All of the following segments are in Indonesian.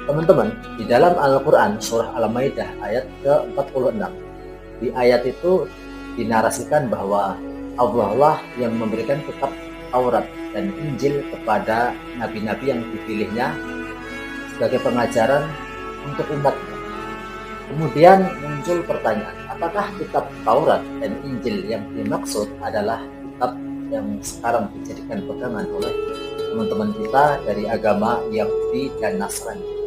Teman-teman, di dalam Al-Quran surah Al-Maidah ayat ke-46, di ayat itu dinarasikan bahwa Allah lah yang memberikan kitab Taurat dan Injil kepada nabi-nabi yang dipilihnya sebagai pengajaran untuk umatnya. Kemudian muncul pertanyaan, apakah kitab Taurat dan Injil yang dimaksud adalah kitab yang sekarang dijadikan pegangan oleh teman-teman kita dari agama Yahudi dan Nasrani?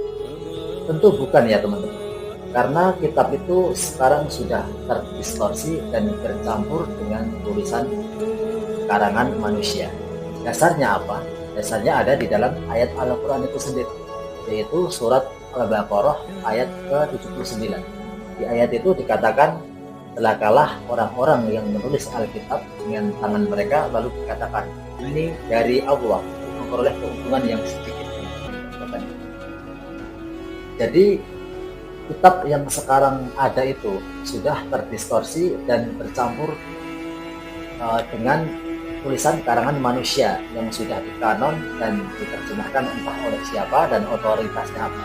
Tentu bukan ya teman-teman, karena kitab itu sekarang sudah terdistorsi dan bercampur dengan tulisan karangan manusia. Dasarnya apa? Dasarnya ada di dalam ayat Al-Quran itu sendiri, yaitu surat Al-Baqarah ayat ke-79. Di ayat itu dikatakan, celakalah orang-orang yang menulis Alkitab dengan tangan mereka lalu dikatakan, ini dari Allah, memperoleh keuntungan yang sedikit. Jadi kitab yang sekarang ada itu sudah terdistorsi dan bercampur dengan tulisan karangan manusia yang sudah dikanon dan diterjemahkan entah oleh siapa dan otoritasnya apa.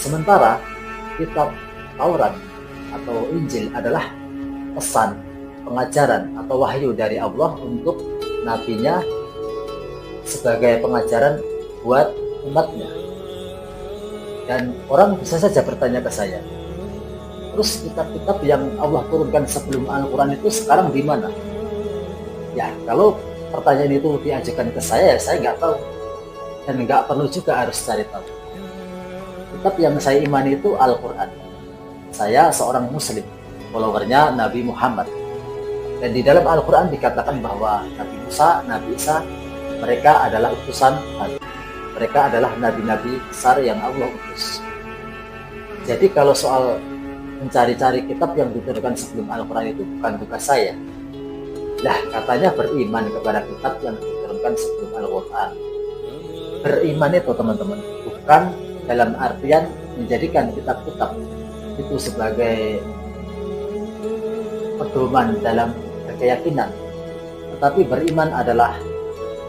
Sementara kitab Taurat atau Injil adalah pesan, pengajaran atau wahyu dari Allah untuk nabinya sebagai pengajaran buat umatnya. Dan orang bisa saja bertanya ke saya, terus kitab-kitab yang Allah turunkan sebelum Al-Quran itu sekarang di mana? Ya, kalau pertanyaan itu diajukan ke saya nggak tahu. Dan nggak perlu juga harus cari tahu. Kitab yang saya imani itu Al-Quran. Saya seorang muslim, followernya Nabi Muhammad. Dan di dalam Al-Quran dikatakan bahwa Nabi Musa, Nabi Isa, mereka adalah utusan Allah. Mereka adalah nabi-nabi besar yang Allah utus. Jadi kalau soal mencari-cari kitab yang diturunkan sebelum Al-Quran itu bukan tugas saya. Nah, katanya beriman kepada kitab yang diturunkan sebelum Al-Quran. Beriman itu teman-teman, bukan dalam artian menjadikan kitab-kitab itu sebagai pedoman dalam keyakinan. Tetapi beriman adalah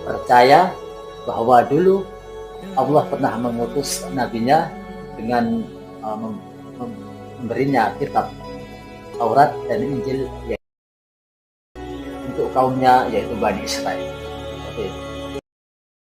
percaya bahwa dulu Allah pernah mengutus nabinya dengan memberinya kitab Taurat dan Injil untuk kaumnya, yaitu Bani Israel. Oke.